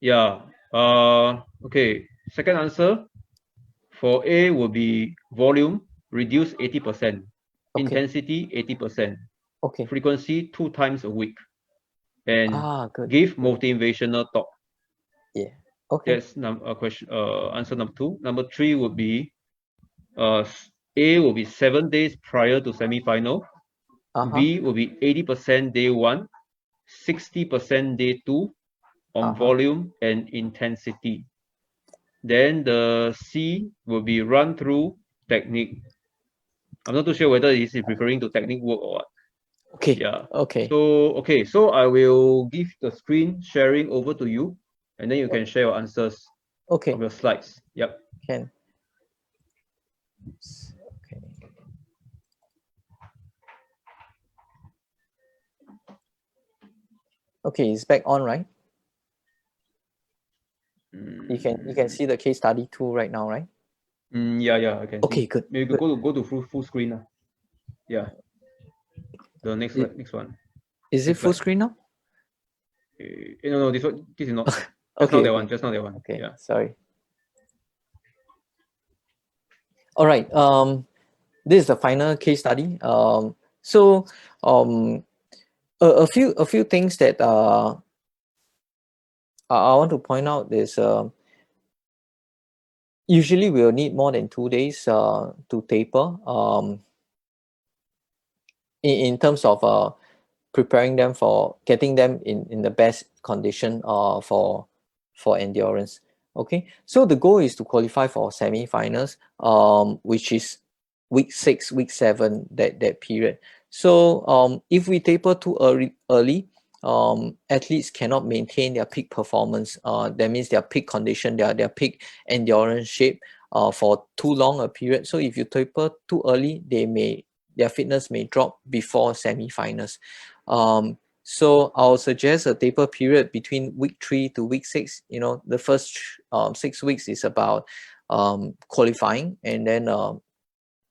Yeah. Okay. Second answer for A will be volume, reduce 80%, Okay. intensity 80%, Okay. frequency 2 times a week, and Good. give Good. motivational talk. Yeah. Okay. That's question. Answer number 2. Number 3 would be A will be 7 days prior to semi-final. Uh-huh. B will be 80% day 1, 60% day 2 on Uh-huh. volume and intensity. Then the C will be run through technique. I'm not too sure whether this is referring to technique work or what. Okay. Yeah. Okay. So I will give the screen sharing over to you, and then you can share your answers Okay. of your slides. Yep. Can. Okay. Okay, it's back on, right? You can see the case study too right now, right? Yeah, I can Okay, see. good. Maybe Good. go to full screen now. Yeah. The next It, next one. is it Next full slide. screen now? No, this is not. Just now Okay. that Okay. one. Just now that one. Okay. Yeah. Sorry. All right. This is the final case study. So a few things that I want to point out is usually we'll need more than 2 days to taper. In terms of preparing them for getting them in the best condition for endurance. Okay, so the goal is to qualify for semi-finals, which is week 6, week 7, that period. So if we taper too early, athletes cannot maintain their peak performance. That means their peak condition, their peak endurance shape for too long a period. So if you taper too early, their fitness may drop before semi-finals. So I'll suggest a taper period between week 3 to week 6. You know, the first 6 weeks is about qualifying, and then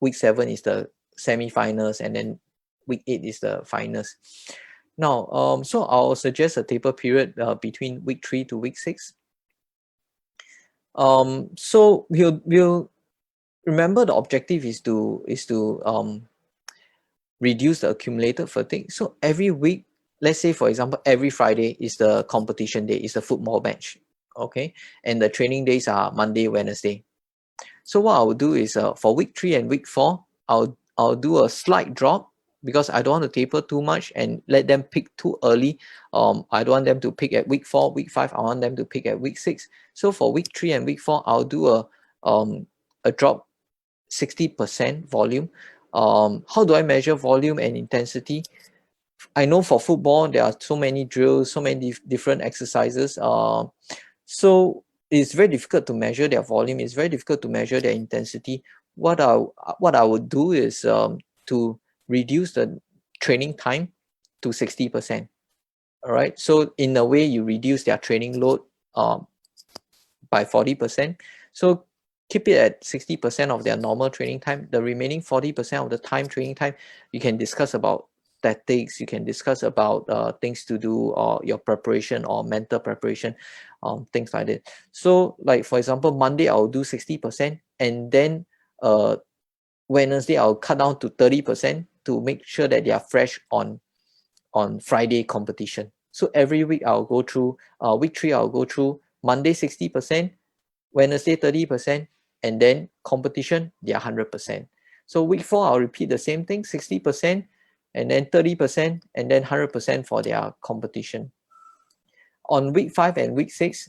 week 7 is the semi-finals, and then week 8 is the finals. Now, so I'll suggest a taper period between week 3 to week 6. So we'll remember the objective is to reduce the accumulated fatigue. So every week, let's say for example, every Friday is the competition day, is the football match, okay, and the training days are Monday, Wednesday. So what I'll do is for week 3 and week 4, I'll do a slight drop, because I don't want to taper too much and let them peak too early. I don't want them to peak at week 4, week 5. I want them to peak at week 6. So for week 3 and week 4, I'll do a drop 60% volume. How do I measure volume and intensity? I know for football there are so many drills, so many different exercises. So it's very difficult to measure their volume. It's very difficult to measure their intensity. What I would do is to reduce the training time to 60%. All right. So in a way, you reduce their training load by 40%. So keep it at 60% of their normal training time. The remaining 40% of the training time, you can discuss about tactics, you can discuss about things to do, or your preparation or mental preparation, things like that. So like for example, Monday I'll do 60%, and then Wednesday I'll cut down to 30% to make sure that they are fresh on Friday competition. So every week I'll go through, week 3 I'll go through Monday 60%, Wednesday 30%, and then competition, they are 100%. So week 4, I'll repeat the same thing, 60%, and then 30%, and then 100% for their competition. On week 5 and week 6,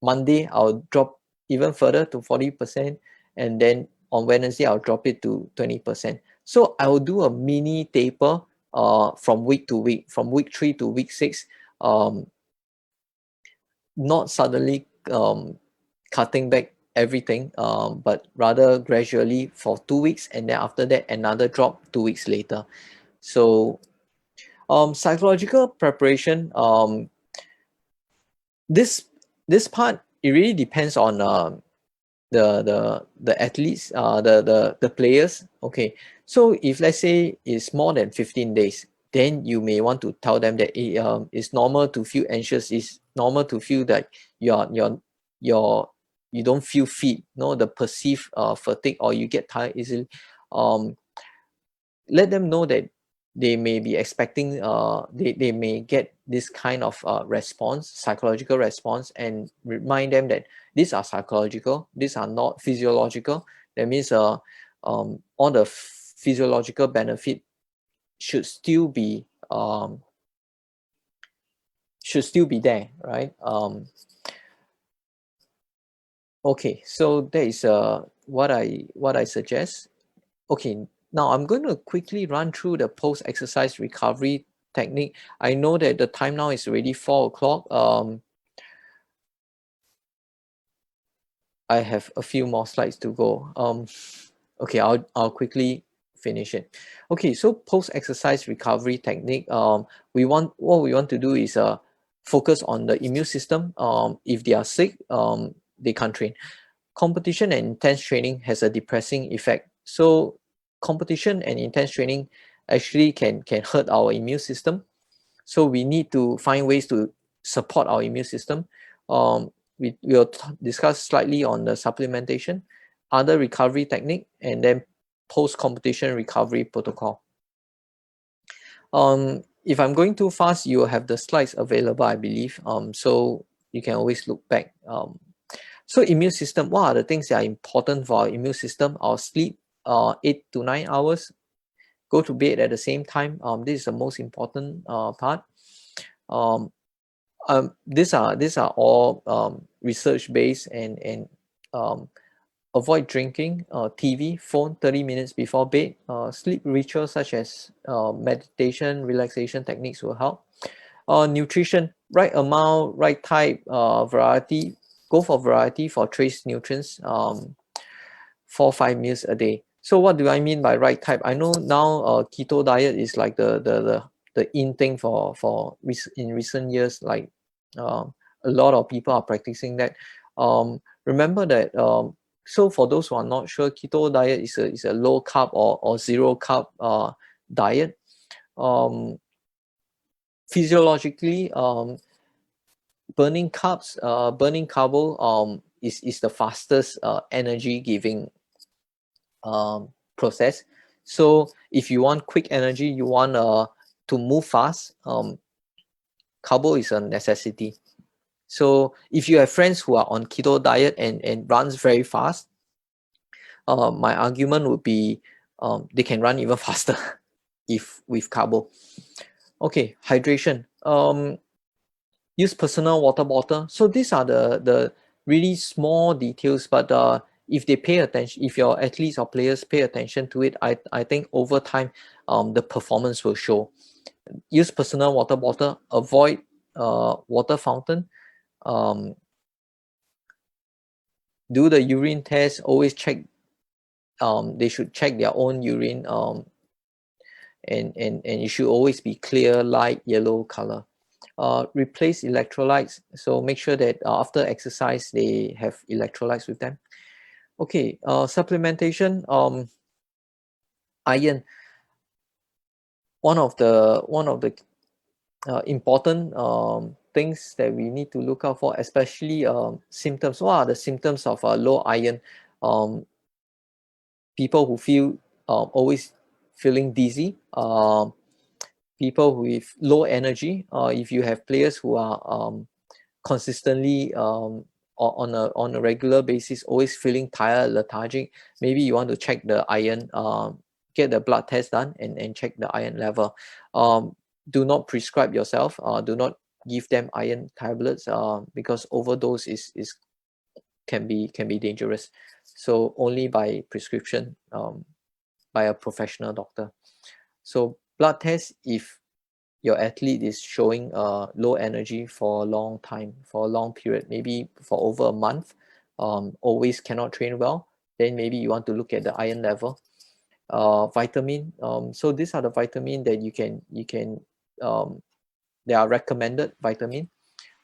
Monday, I'll drop even further to 40%, and then on Wednesday, I'll drop it to 20%. So I will do a mini taper from week to week, from week 3 to week 6, not suddenly cutting back everything, but rather gradually for 2 weeks, and then after that another drop 2 weeks later. So psychological preparation, this part, it really depends on the athletes, the players. Okay, so if let's say it's more than 15 days, then you may want to tell them that it's normal to feel anxious. It's normal to feel that you don't feel fit, the perceived fatigue, or you get tired easily. Let them know that they may be expecting, they may get this kind of response, psychological response, and remind them that these are psychological, these are not physiological. That means all the physiological benefit should still be there, right? Okay, so that is what I suggest. Okay, now I'm going to quickly run through the post-exercise recovery technique. I know that the time now is already 4 o'clock. I have a few more slides to go. Okay, I'll quickly finish it. Okay, so post-exercise recovery technique. What we want to do is focus on the immune system. If they are sick, they can't train. Competition and intense training has a depressing effect. So competition and intense training actually can hurt our immune system. So we need to find ways to support our immune system. We'll discuss slightly on the supplementation, other recovery technique, and then post-competition recovery protocol. If I'm going too fast, you will have the slides available, I believe. So you can always look back. So immune system, what are the things that are important for our immune system? Our sleep, 8 to 9 hours, go to bed at the same time. This is the most important part. These are all research based, and avoid drinking, TV, phone 30 minutes before bed. Sleep rituals such as meditation, relaxation techniques will help. Nutrition, right amount, right type, variety. Go for variety for trace nutrients. 4-5 meals a day. So what do I mean by right type? I know now keto diet is like the in thing in recent years. Like a lot of people are practicing that. Remember that. So for those who are not sure, keto diet is a low carb or zero carb diet. Physiologically, burning carbs, burning carbo is the fastest energy giving process. So if you want quick energy, you want to move fast, carbo is a necessity. So if you have friends who are on keto diet and runs very fast, my argument would be they can run even faster if with carbo. Okay, hydration. Use personal water bottle. So these are the really small details, but if they pay attention, if your athletes or players pay attention to it, I think over time the performance will show. Use personal water bottle. Avoid water fountain. Do the urine test. Always check. They should check their own urine. And it should always be clear, light yellow color. Replace electrolytes. So make sure that after exercise they have electrolytes with them. Okay, supplementation. Iron. One of the important things that we need to look out for, especially symptoms. What are the symptoms of low iron? People who feel always feeling dizzy. People with low energy. If you have players who are consistently on a regular basis always feeling tired, lethargic, maybe you want to check the iron, get the blood test done and check the iron level. Do not prescribe yourself, do not give them iron tablets because overdose is can be dangerous. So only by prescription, by a professional doctor. So blood test, if your athlete is showing low energy for a long time, for a long period, maybe for over a month, always cannot train well, then maybe you want to look at the iron level. Vitamin. So these are the vitamin that you can they are recommended vitamin.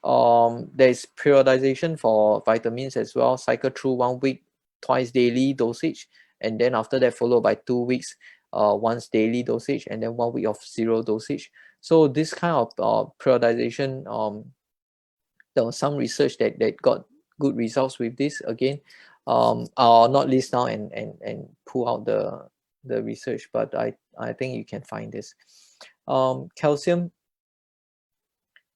There is periodization for vitamins as well. Cycle through 1 week, twice daily dosage, and then after that followed by 2 weeks, once daily dosage, and then 1 week of zero dosage. So this kind of periodization, there was some research that got good results with this. Again, I'll not list now and pull out the research, but I think you can find this. Calcium.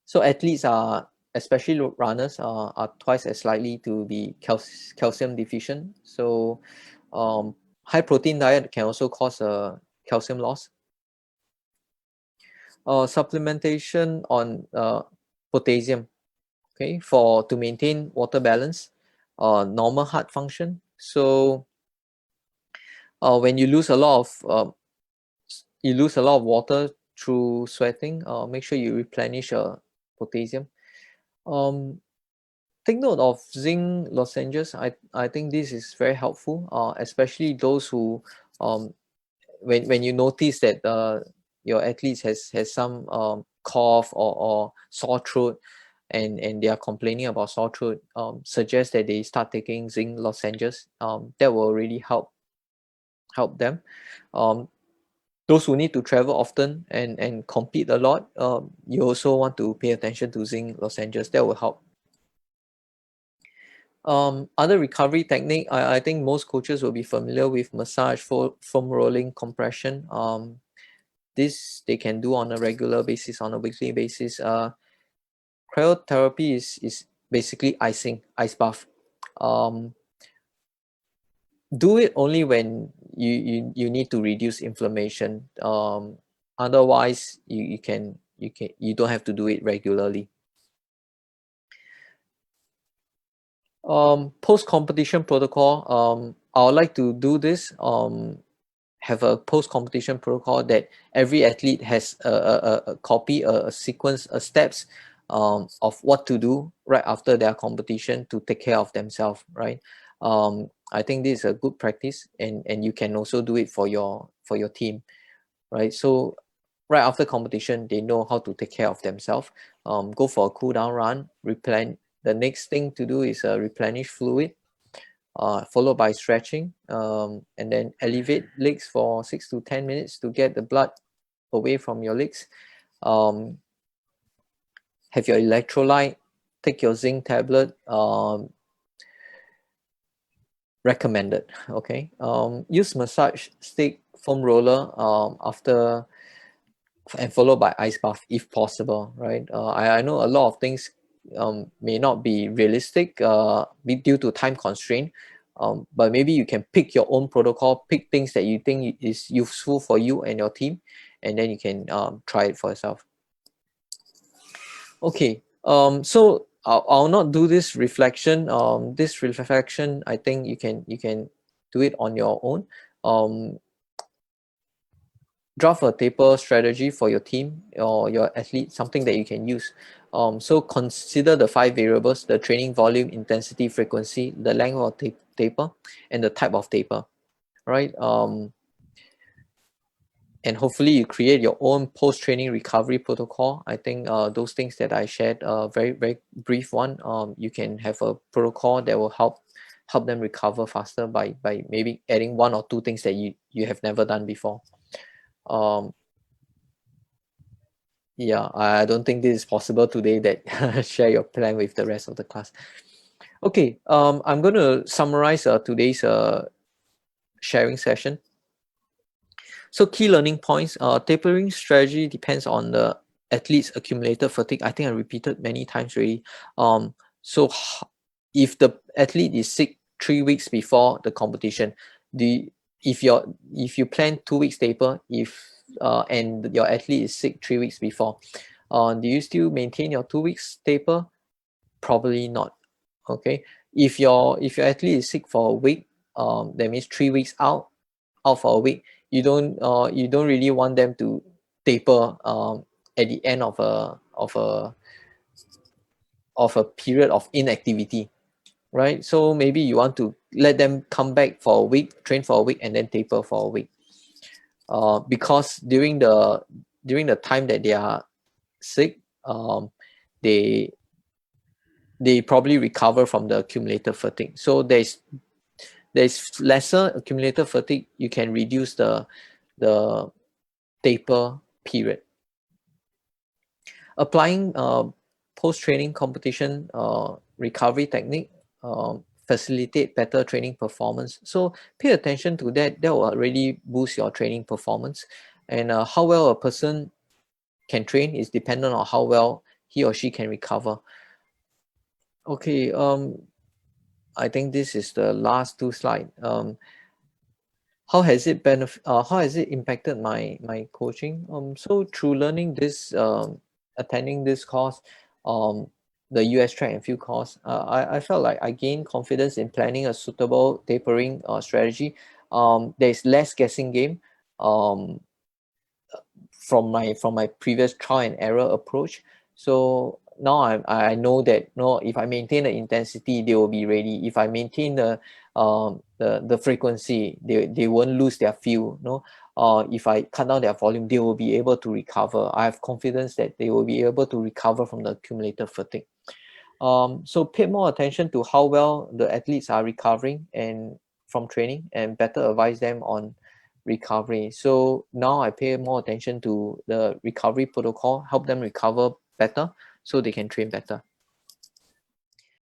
So athletes are, especially runners, are twice as likely to be calcium deficient. So high protein diet can also cause a calcium loss. Supplementation on potassium, okay, to maintain water balance, normal heart function. So when you lose a lot of water through sweating, make sure you replenish potassium. Take note of zinc lozenges. I think this is very helpful, especially those who when you notice that your athletes has some cough or sore throat, and they are complaining about sore throat, suggest that they start taking zinc lozenges. That will really help them. Those who need to travel often and compete a lot, you also want to pay attention to zinc lozenges. That will help. Other recovery technique, I think most coaches will be familiar with massage, foam rolling, compression. This they can do on a regular basis, on a weekly basis. Cryotherapy is basically ice bath. Do it only when you need to reduce inflammation. Otherwise, you don't have to do it regularly. Post-competition protocol. I would like to do this. Have a post-competition protocol that every athlete has a copy, a sequence, a steps of what to do right after their competition to take care of themselves, right? I think this is a good practice, and you can also do it for your team, right? So right after competition, they know how to take care of themselves. Go for a cool down run, the next thing to do is replenish fluid, followed by stretching, and then elevate legs for 6 to 10 minutes to get the blood away from your legs. Have your electrolyte, take your zinc tablet, recommended. Okay. Use massage stick, foam roller after, and followed by ice bath if possible, right? I know a lot of things may not be realistic due to time constraint, but maybe you can pick your own protocol, pick things that you think is useful for you and your team, and then you can try it for yourself. Okay, so I'll not do this reflection. This reflection, I think you can do it on your own. Draft a taper strategy for your team or your athlete, something that you can use. So consider the 5 variables: the training volume, intensity, frequency, the length of taper, and the type of taper, right? And hopefully you create your own post-training recovery protocol. I think those things that I shared, very, very brief one, you can have a protocol that will help them recover faster by maybe adding 1 or 2 things that you have never done before. Yeah, I don't think this is possible today that share your plan with the rest of the class. Okay, I'm going to summarize today's sharing session. So key learning points, tapering strategy depends on the athlete's accumulated fatigue. I think I repeated many times already. So if the athlete is sick 3 weeks before the competition, if you plan 2 weeks taper, and your athlete is sick 3 weeks before, do you still maintain your 2 weeks taper? Probably not. Okay, if your athlete is sick for a week, that means 3 weeks out for a week, you don't really want them to taper at the end of a period of inactivity, right? So maybe you want to let them come back for a week, train for a week, and then taper for a week, because during the time that they are sick, they probably recover from the accumulated fatigue. So there's lesser accumulated fatigue, you can reduce the taper period. Applying post-training competition recovery technique facilitate better training performance. So pay attention to that. That will really boost your training performance. And how well a person can train is dependent on how well he or she can recover. Okay, I think this is the last 2 slides. How has it impacted my coaching? So through learning this, attending this course, the US track and field course, I felt like I gained confidence in planning a suitable tapering strategy. There's less guessing game from my previous trial and error approach. So now I know that if I maintain the intensity, they will be ready. If I maintain the frequency, they won't lose their feel. If I cut down their volume, they will be able to recover. I have confidence that they will be able to recover from the accumulated fatigue. So pay more attention to how well the athletes are recovering and from training, and better advise them on recovery. So now I pay more attention to the recovery protocol, help them recover better so they can train better.